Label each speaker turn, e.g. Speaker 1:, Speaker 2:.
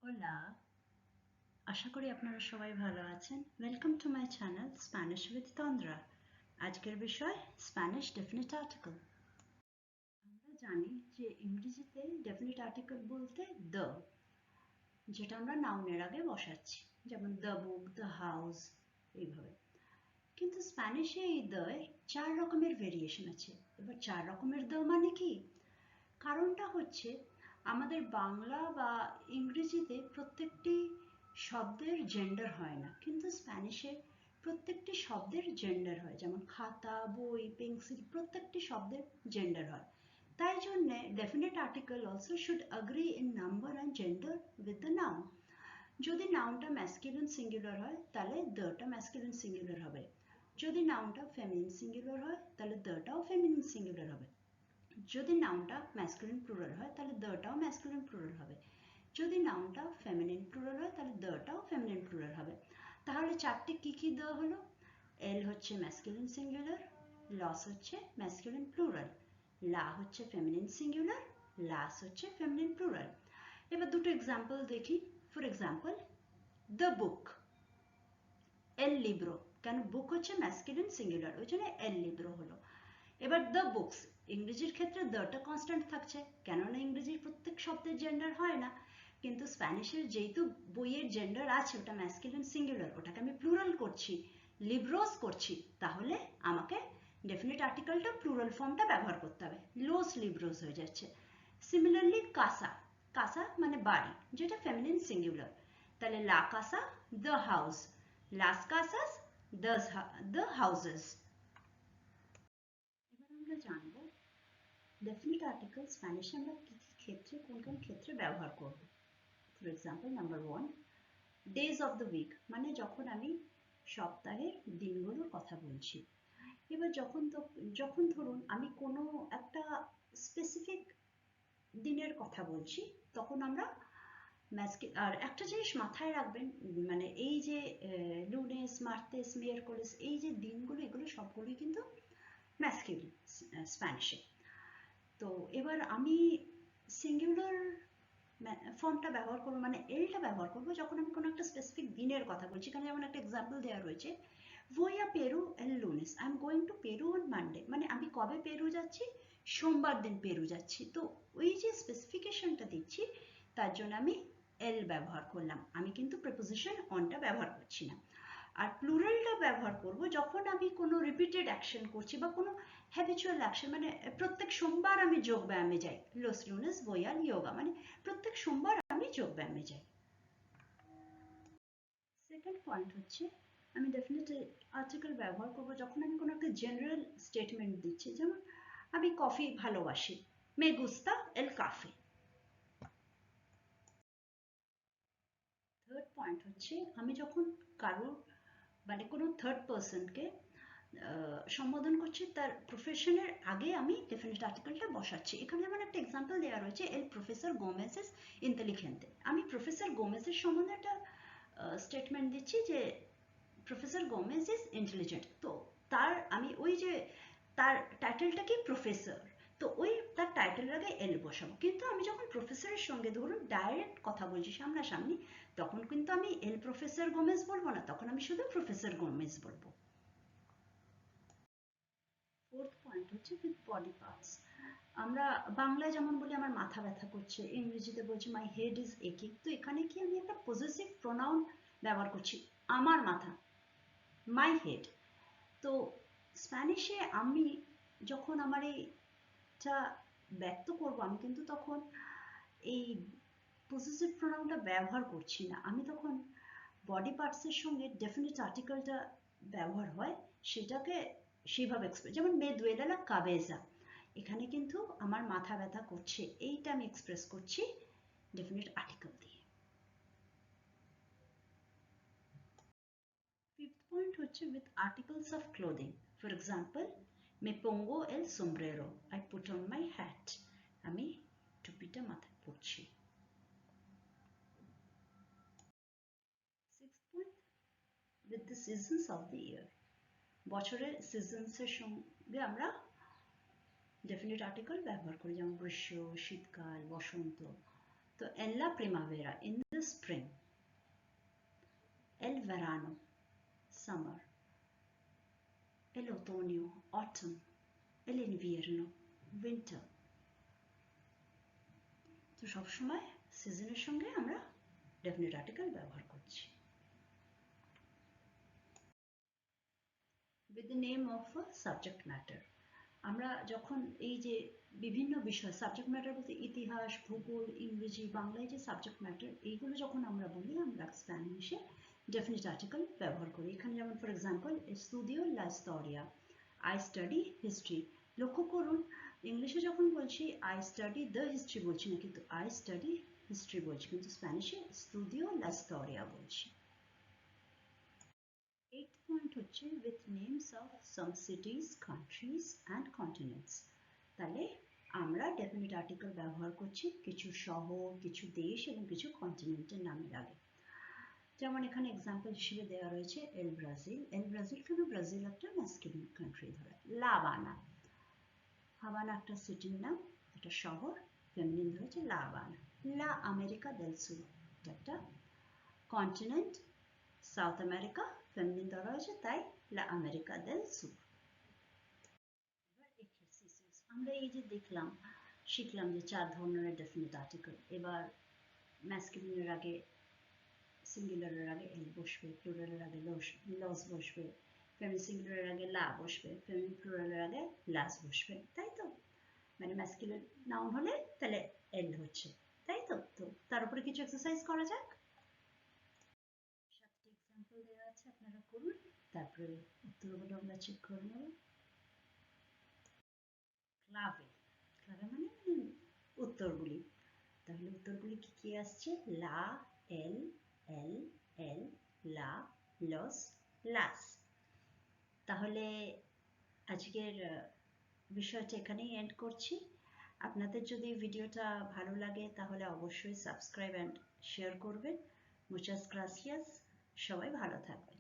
Speaker 1: Hola, আশা করি আপনারা সবাই ভালো আছেন। Welcome to my channel Spanish with Tandra. আজকের বিষয় স্প্যানিশ ডেফিনিট আর্টিকেল। আমরা জানি যে ইংরেজিতে ডেফিনিট আর্টিকেল বলতে দ্য, যেটা আমরা নাউনের আগে বসাচ্ছি, যেমন দ্য বুক, দ্য হাউস, এইভাবে। কিন্তু স্প্যানিশে এই দ্য এর 4 রকমের ভেরিয়েশন আছে। এবার 4 রকমের দ্য মানে কি? কারণটা হচ্ছে আমাদের বাংলা বা ইংরেজিতে প্রত্যেকটি শব্দের জেন্ডার হয় না, কিন্তু স্প্যানিশে প্রত্যেকটি শব্দের জেন্ডার হয়। যেমন খাতা, বই, পেন্সিল, প্রত্যেকটি শব্দের জেন্ডার হয়। তাই জন্যে definite article also should agree in number and gender with the noun. যদি নাউনটা ম্যাসকুলিন সিঙ্গুলার হয় তাহলে দ্যটা ম্যাসকুলিন সিঙ্গুলার হবে। যদি নাউনটা ফেমিনিন সিঙ্গুলার হয় তাহলে দ্যটাও ফেমিনিন সিঙ্গুলার হবে। যদি নাউনটা ম্যাসকুলিন প্লুরাল হয় তাহলে দ্যটাও ম্যাসকুলিন প্লুরাল হবে। যদি নাউনটা ফেমিনিন প্লুরাল হয় তাহলে দ্যটাও ফেমিনিন প্লুরাল হবে। তাহলে চারটে কি কি দ্য হলো? এল হচ্ছে ম্যাসকুলিন সিঙ্গুলার, লস হচ্ছে ম্যাসকুলিন প্লুরাল, লা হচ্ছে ফেমিনিন সিঙ্গুলার, লাস হচ্ছে ফেমিনিন প্লুরাল। এবার দুটো এক্সাম্পল দেখি। ফর এক্সাম্পল, দ্য বুক, এল লিব্রো। কেন? বুক হচ্ছে ম্যাসকুলিন সিঙ্গুলার, ওই জন্য এল লিব্রো হলো। এবার দ্য বুকস, ইংরেজির ক্ষেত্রে দ্যটা কনস্ট্যান্ট থাকছে, কেননা ইংরেজির প্রত্যেক শব্দের জেন্ডার হয় না। কিন্তু স্প্যানিশের যেহেতু বইয়ের জেন্ডার আছে, ওটা ম্যাসকুলিন সিঙ্গুলার, ওটাকে আমি প্লুরাল করছি, লিব্রোস করছি, তাহলে আমাকে ডেফিনিট আর্টিকেলটা প্লুরাল ফর্মটা ব্যবহার করতে হবে, লোস লিব্রোস হয়ে যাচ্ছে। সিমিলারলি কাসা, কাসা মানে বাড়ি, যেটা ফেমিনিন সিঙ্গুলার, তাহলে লা কাসা, দ্য হাউস, লাস কাসাস, দ্য হাউসেস। এবার আমরা জানবো ডেফিনিট আর্টিকেল স্প্যানিশে আমরা কি কি ক্ষেত্রে, কোন কোন ক্ষেত্রে ব্যবহার করব। For example, number 1, days of the week, মানে যখন আমি সপ্তাহের দিনগুলোর কথা বলছি। এবার যখন ধরুন আমি কোনো একটা স্পেসিফিক দিনের কথা বলছি, তখন আমরা আর একটা জিনিস মাথায় রাখবেন, মানে এই যে লুনেস, মার্তেস, মিয়ারকোলেস, এই যে দিনগুলো, এগুলো সবগুলোই কিন্তু ম্যাসকিউলিন স্প্যানিশে। তো এবার আমি সিঙ্গুলার ফর্মটা ব্যবহার করবো, মানে এলটা ব্যবহার করবো যখন আমি কোনো একটা স্পেসিফিক দিনের কথা বলছি। এখানে যেমন একটা এক্সাম্পল দেওয়া রয়েছে, voy a Peru el lunes, I am going to Peru on Monday, মানে আমি কবে পেরু যাচ্ছি? সোমবার দিন পেরু যাচ্ছি। তো ওই যে স্পেসিফিকেশনটা দিচ্ছি, তার জন্য আমি এল ব্যবহার করলাম, আমি কিন্তু প্রিপোজিশন অনটা ব্যবহার করছি না। আর প্লুরালটা ব্যবহার করব যখন আমি কোনো রিপিটেড অ্যাকশন করছি বা কোনো হ্যাবিচুয়াল অ্যাকশন, মানে প্রত্যেক সোমবার আমি যোগ ব্যায়ামে যাই, লোস লুনেস voy al yoga, মানে প্রত্যেক সোমবার আমি যোগ ব্যায়ামে যাই। সেকেন্ড পয়েন্ট হচ্ছে, আমি ডেফিনেট আর্টিকেল ব্যবহার করব যখন আমি কোনো একটা জেনারেল স্টেটমেন্ট দিচ্ছি, যেমন আমি কফি ভালোবাসি, মে গুস্তা এল কাফে। থার্ড পয়েন্ট হচ্ছে, আমি যখন কারোর, মানে কোনো থার্ড পার্সনকে সম্বোধন করছি, তার প্রফেশনের আগে আমি ডেফিনেট আর্টিকেলটা বসাচ্ছি। এখানে যেমন একটা এক্সাম্পল দেওয়া রয়েছে, এল প্রফেসর গোমেজেস ইন্টেলিজেন্টে, আমি প্রফেসর গোমেজের সম্বন্ধে একটা স্টেটমেন্ট দিচ্ছি যে প্রফেসর গোমেজ ইজ ইন্টেলিজেন্ট। তো তার আমি ওই যে তার টাইটেলটা কি? প্রফেসর। তো ওই তার টাইটেলের আগে এল বসাবো। কিন্তু আমি যখন প্রফেসরের সঙ্গে ধরুন ডাইরেক্ট কথা বলছি সামনাসামনি, তখন কিন্তু আমি এল প্রফেসর গোমেজ বলবো না, তখন আমি শুধু প্রফেসর গোমেজ বলবো। ফোর্থ পয়েন্ট হচ্ছে উইথ বডি পার্টস। আমরা বাংলায় যেমন বলি আমার মাথা ব্যথা করছে, ইংরেজিতে বলছি মাই হেড ইজ একিং। তো এখানে কি আমি একটা পজেসিভ প্রোনাউন ব্যবহার করছি, আমার মাথা, মাই হেড। তো স্প্যানিশে আমি যখন আমার এইটা ব্যক্ত করব, আমি কিন্তু তখন এই পজেসিভ প্রোনাউনটা ব্যবহার করছি না, আমি তখন বডি পার্টসের সঙ্গে ডেফিনিট আর্টিকেলটা ব্যবহার হয়, সেটাকে সেইভাবে এক্সপ্রেস, যেমন মে দুয়েলা লা কাবেজা, এখানে কিন্তু আমার মাথা ব্যথা করছে, এইটা আমি এক্সপ্রেস করছি ডেফিনিট আর্টিকেল দিয়ে। ফিফথ পয়েন্ট হচ্ছে with articles of clothing. For example, May pongo el sombrero, I put on my hat, আমি টুপিটা মাথায় পরছি। Sixth point, with the seasons of the year, বছরের সিজনসের সঙ্গে আমরা ডেফিনিট আর্টিকেল ব্যবহার করি, যেমন গ্রীষ্ম, শীতকাল, বসন্ত। তো en la primavera, in the spring. El verano, summer. El otoño, autumn. El invierno, winter. তো সবসময় সিজনের সঙ্গে আমরা ডেফিনিট আর্টিকেল ব্যবহার করছি। with the name of a subject matter. আমরা যখন এই যে বিভিন্ন বিষয় সাবজেক্ট ম্যাটার বলতে ইতিহাস, ভূগোল, ইংরেজি, বাংলায় যে সাবজেক্ট ম্যাটার এইগুলো যখন আমরা বলি আমরা স্প্যানিশে ডেফিনিট আর্টিকেল ব্যবহার করি। এখানে যেমন ফর এক্সাম্পল এস্তুদিও লা হিস্টোরিয়া, আই স্টাডি হিস্ট্রি। লক্ষ্য করুন ইংলিশে যখন বলছি আই স্টাডি দ্য হিস্ট্রি বলছি না, কিন্তু আই স্টাডি হিস্ট্রি বলছি, কিন্তু স্প্যানিশে এস্তুদিও লা হিস্টোরিয়া বলছি। 8th point হচ্ছে with names of some cities, countries and continents. তাহলে আমরা ডেফিনিট আর্টিকেল ব্যবহার করছি কিছু শহর, কিছু দেশ এবং কিছু কন্টিনেন্টের নামের আগে। যেমন এখানে এক্সাম্পল হিসেবে দেওয়া রয়েছে এল ব্রাজিল। এল ব্রাজিল কেন? ব্রাজিল একটা ম্যাস্কুলিন কান্ট্রি ধরে। লা হাভানা, হাভানা একটা সিটির নাম, একটা শহর, ফেমিনিন ধরেছে লা হাভানা। লা আমেরিকা দেল সুর একটা কন্টিনেন্ট, সাউথ আমেরিকা, ফেমিনিন ধরা হয়েছে তাই লা আমেরিকা দেল সুর। আমরা এই যে দেখলাম শিখলাম যে 4 ধরনের ডেফিনিট আর্টিকেল। এবার ম্যাস্কুলিনের আগে সিঙ্গুলারের আগে এল বসবে, প্লুরালের আগে লস বসবে, ফেমিনিন সিঙ্গুলারের আগে লা বসবে, ফেমিনিন প্লুরালের আগে লাস বসবে, তাই তো? মানে ম্যাস্কুলিন নাউন হলে তাহলে এল হচ্ছে, তাই তো? তো তার উপরে কিছু এক্সারসাইজ করা যাক। 7টি এক্সাম্পল দেওয়া আছে, আপনারা করুন, তারপরে উত্তরগুলো আমরা চেক করে নেব। ক্লাভে, ক্লাভে মানে উত্তরগুলি। তাহলে উত্তরগুলি কি কি আসছে? লা, এল, এল, এল, লা, লস, লাস। তাহলে আজকের বিষয়টা এখানেই এন্ড করছি। আপনাদের যদি ভিডিওটা ভালো লাগে তাহলে অবশ্যই সাবস্ক্রাইব অ্যান্ড শেয়ার করবেন। মুচাস গ্রাসিয়াস, সবাই ভালো থাকবেন।